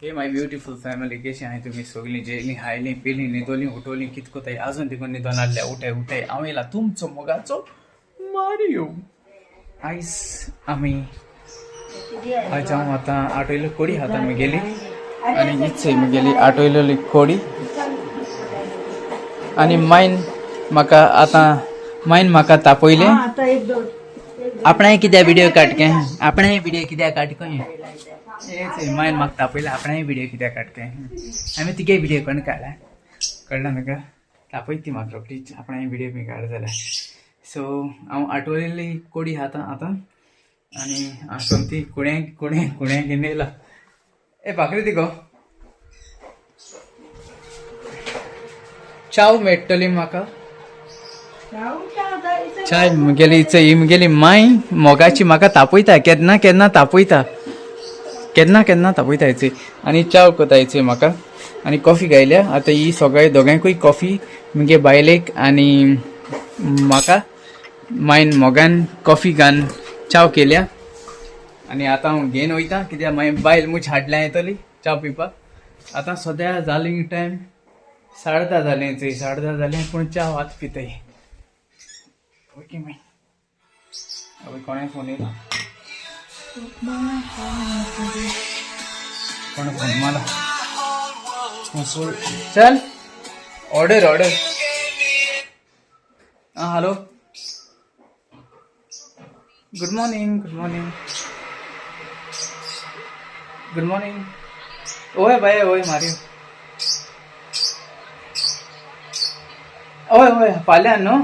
hey my beautiful family कशी आहे तुम्ही सगळी जेली हायली पिली न्हिदोली उठोली कितकोताय अजून तिकडून न्हिदोन आल्या उठाय उठाय आवेला तुमचो मोगाचो मारियो आयज आम्ही आज हांव आतां आटोयलो कोडी हातां मी गेली आणि इच्छे मी गेली आटोयलेली कोडी आणि मायन म्हाका तापयले आपणाय कित्या व्हिडिओ काटके आपणाय व्हिडिओ कित्या काटको मायन म्हाका तापयले आपणाय व्हिडिओ कित्या काटके आमी तिगे व्हिडिओ कोण काडला कळना म्हाका तापय ती म्हाका रोखडीच आपणाय व्हिडिओ मी काड जाल्यार सो हांव आटोयलेली कोडी हातां आतां आणि आसून ती कुण्या घेवन येयला ए भाकरी दी गो चाव मेळटली म्हाका चाय मुगेली माय मोगाची म्हाका तापयता केन्ना तापयता केन्ना तापयता हेची आनी चाव कोता हेची म्हाका आनी कॉफी गायल्या आतां ही सगळे दोगांयकूय कॉफी मुगे बायलेक आनी म्हाका मायन मोगान कॉफी घान चाव केल्या आणि आता हांव घेवन वयता कित्याक मागीर बायल मुछ हाडल्या येतली चाव पिवपाक आतां सद्या जाली टायम 10:30 जालें 10:30 जालें पूण चाव आतां पिताय ओके माय अबे कोणे फोन येयला कोणे फोन मारला चल ऑर्डर हां हॅलो गुड मॉर्निंग ओय बाय ओय मारियो ओय फाल्यां न्हू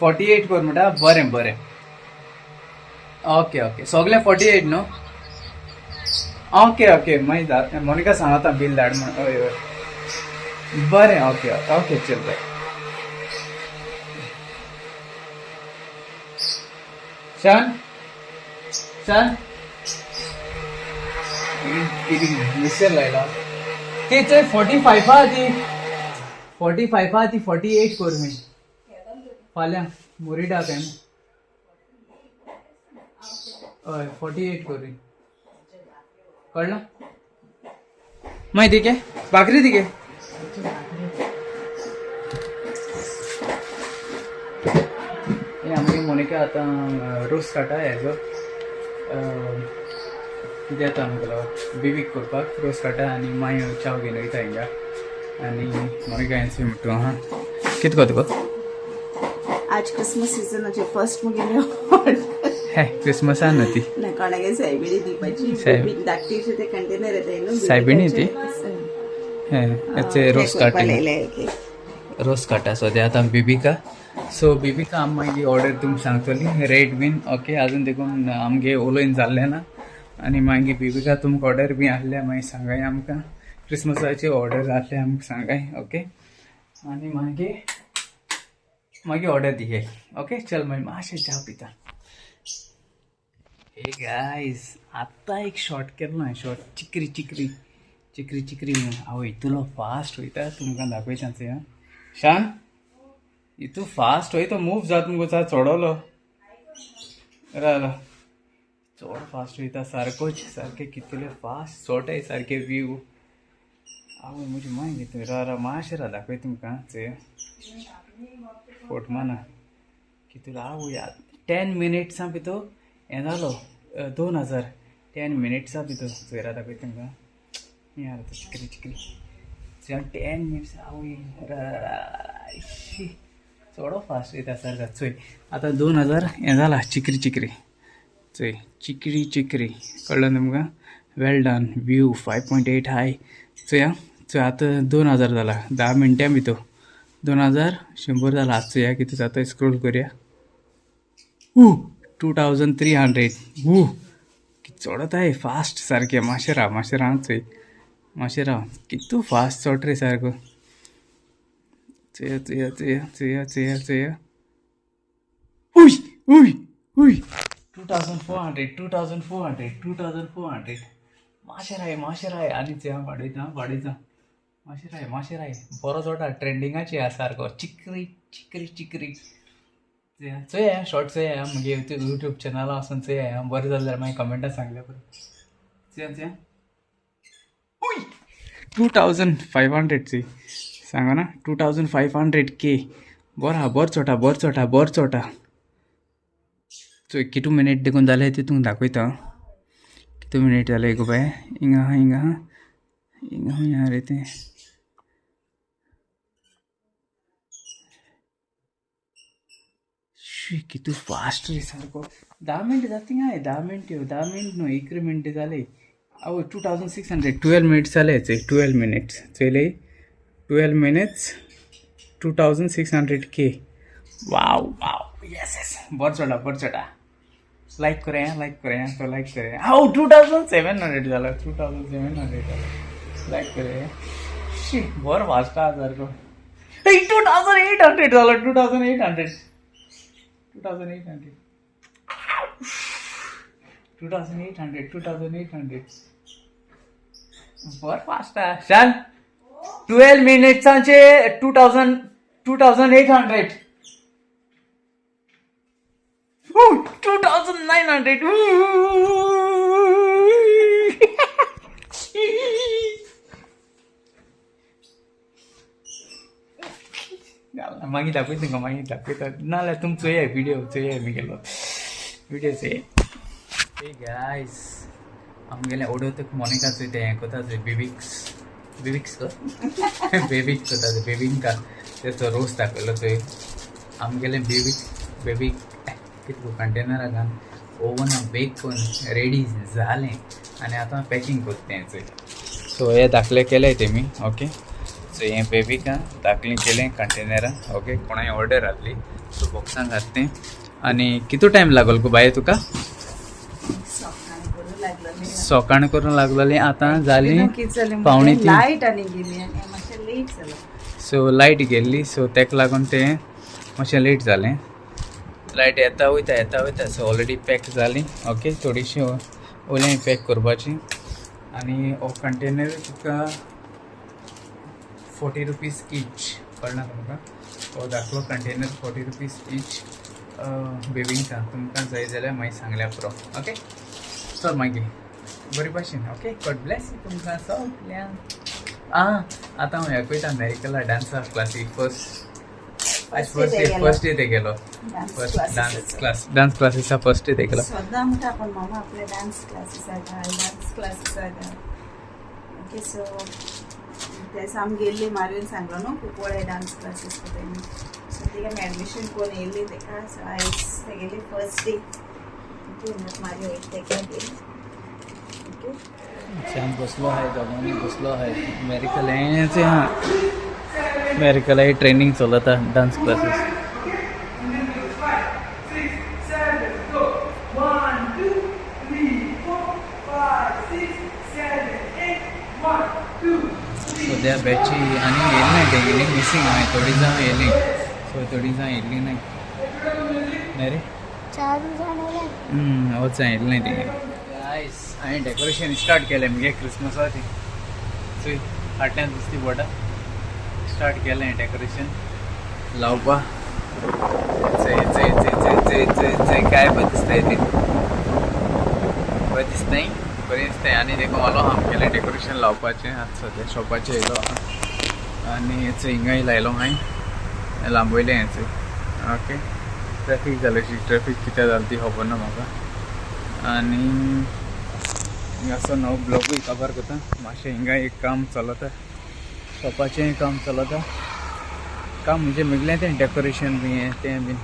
48 कर म्हणटा बरें ओके सगळे 48 न्हू ओके मागीर मोनिका सांगता बील धाड म्हण हय बरें ओके चल बाय शान मिक्सर लायला ते 45 आहा ती 48 कर मी फाल्यां मुरिडा काय हय 48 कर कळना माहिती के भाकरी दी के आमगे मोनिका आतां रोस काटा हेजो कितें येता आमगेलो बेबीक करपाक रोस काटा आनी मागीर चाव घेवन वयता हिंगा आनी मोनिका हेंची म्हणटा हां कितें गो तुका आज क्रिसमस सीजनाचे फर्स्ट मुगेले हे क्रिसमसान न्हू ती ना कोणागे सायबिणी दिवपाची धाकटीचे ते कंटेनर येता न्हू सायबिणी ती हे रोस काटा सद्या आतां बिबिका सो बिबिका आमी मागीर ऑर्डर तुमकां सांगतली रेट बीन ओके आजून देखून आमगे उलोवन जाल्लें ना आनी मागीर बिबिका तुमकां ऑर्डर बी आहल्या मागीर सांगाय आमकां क्रिसमसाची ऑर्डर आहले आमकां सांगाय ओके आनी मागीर ऑर्डर दिये ओके चल मागीर मातशें च्या पिता हे गायज आत्तां एक शॉर्ट केलो हांवें शॉर्ट चिकरी हांव इतलो फास्ट वयता तुमकां दाखयता हां शान इतू फास्ट वयता मूव जाता मुगो चडवलो राव चड फास्ट वयता सारके कितले फास्ट चोटाय सारके व्यू आवय म्हजी माय घेतली रा मातशें दाखय तुमकां फोट माना कितलो आवय 10 मिनिट्सां भितर हें जालो 2000 10 मिनिट्सां भितर चोयरा दाखय तुमकां यार चिकरी 10 मिनिट्स आवय चोडो फास्ट वयता सारका चोय आतां 2000 हें जाला चिकरी चोय चिकरी कळ्ळें तुमकां वेल डन व्यू 5.8 हाय चोय आतां 2000 जाला 10 मिनटां भितर 2000 100 जाला चोया कितें जाता स्क्रोल करुया 2300 कितें चोडताय फास्ट सारकें मातशें राव चोय मातशें राव कितू फास्ट चोट रे सारको चोया उय 2400 मातशें राय आनी वाडयता मातशें राय बरो चोटा ट्रेंडिंगाची आसा सारको चिकरी चोया शॉर्ट चोया मागीर यूट्यूब चॅनला वचून चोया बरें जालें जाल्यार मागीर कमेंटां सांगल्या बरें चोया 2500 ची सांगा ना 2500K बोर चोटा चोय कितू मिनिट देखून जाले तितून दाखयता कितू मिनिट जाले गो बाय हिंगा रे ते कितू फास्ट रे सारको 10 मिनिट जाती काय 10 मिनिट न्हू 11 मिनिट जाले 2600 12 मिनिट्स जाले 12 मिनिट्स चले 12 मिनिट्स 2600K वाव यस बरं चोटा लाईक करें तो लाईक करें 2700 झालं 2700 लाईक करें शी बरं फास्ट आहा सारको 2800 झालं 2800 बरं फास्ट आहा शान 12 मिनिट्सांचे 2800 2900 मागीर दाखयता नाल्यार तुमी चोया व्हिडिओ चोया मी गेलो व्हिडिओ चोया हे गायस आमगेलें ओडोवतक मोनिका चोयता हें कोता चोय बेबिक्स कोता बेबिंका तेचो रोस दाखयलो चोय आमगेलें बेबीक कितको कंटेनरा घाल ओवन बेक करून रेडी जालें आनी आतां पॅकिंग कोत्ता चोय सो हे दाखले केले तेमी ओके सो हें बेबिका दाखलें केलें कंटेनरा ओके कोणाय ऑर्डर घातली सो बॉक्सान घातलें आनी कितू टायम लागलो गो बाये तुका सोकाण करून लागलोली आतां जाली पावणे 3 लायट आनी गेली आनी मातशें लेट जालें सो लायट गेल्ली सो तेका लागून तें मातशें लेट जालें लायट येता वयता सो ऑलरेडी पॅक जाली ओके थोडीशी ओलें पॅक करपाची आनी हो कंटेनर तुका 40 रुपीज ईच कळना तुमकां हो दाखलो कंटेनर 40 रुपीज ईच बेबिंका तुमकां जाय जाल्यार मागीर सांगल्यार पुरो ओके चल मागीर बरे भाशेन ओके गॉड ब्लेस यू तुमकां सगल्यांक आतां हांव हें पळयता अमेरिकला डान्सा क्लासीक फर्स्ट डे ते गेलो डान्स क्लासीसा फर्स्ट डे ते गेलो सद्दां म्हणटा पण मामा आपले डान्स क्लासीस आसा ओके सो ते साम गेल्ली मारून सांगलो न्हू खूब व्हडले डान्स क्लासीस तेमी सो तिका एडमिशन कोण येयल्ली तेका सो आयज ते गेली फर्स्ट डे मारी वयता तेका गेली ओके श्याम बसलो आहे दोगांनी बसलो आहे अमेरिकाला हेंचे अमेरिकाला हे ट्रेनिंग चलता डान्स क्लासीस सद्या बॅची आनी येयली नाय तेंगेली मिसींग हांवें थोडी जाण येयली सो थोडी जाण येयल्ली नाय न्ही रे होच जाण येयली नाय तेंगेली गायस हांवें डेकोरेशन स्टार्ट केलें मगे क्रिसमसा ती चोय फाटल्यान दिसती पडटा स्टार्ट केलें डेकोरेशन लावपा चय काय बरें दिसताय ते बरें दिसताय बरें दिसताय आनी देखून हलो हांव केलें डेकोरेशन लावपाचें आतां सद्या शॉपाचें येयलो आहा आनी हेचो हिंगाय लायलो हांवें लांबयलें हेचो ओके ट्रॅफीक जालेशी ट्रॅफीक कित्याक जाली ती खबर ना म्हाका आनी असो नवो ब्लॉगूय कवर करता मातशें हिंगाय एक काम चलता शॉपाचें काम चलता काम म्हणजे मिगलें तें डेकोरेशन बी हें तें बीन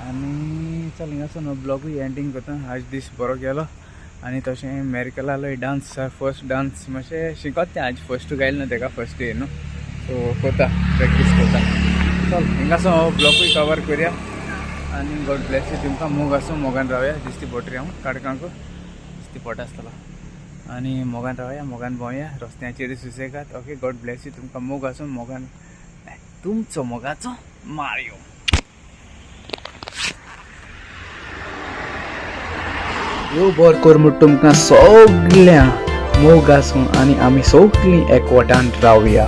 आनी चल हिंगासो नवो ब्लॉगूय एंडींग करता आज दीस बरो गेलो आनी तशें अमेरिकालो डान्स फर्स्ट डान्स मातशें शिकोत तें आज फर्स्ट गायलें न्हू तेका फर्स्ट डे न्हू सो कोता प्रॅक्टीस कोता चल हिंगासो हो ब्लॉगूय कवर करया आनी गॉड ब्लेस यू तुमकां मोग आसूं मोगान रावया दिसती पडटरी हांव काडकांक दिसती पडटा आसतलो आनी मोगान रावया मोगान भोंवया रस्त्याचेर सुसेगाद ओके गॉड ब्लेस यू तुमकां मोग आसूं मोगान तुमचो मोगाचो मारयो ह्यो बर करमूट तुमकां सगळ्यां मोग आसूं आनी आमी सगळीं एकवटान रावया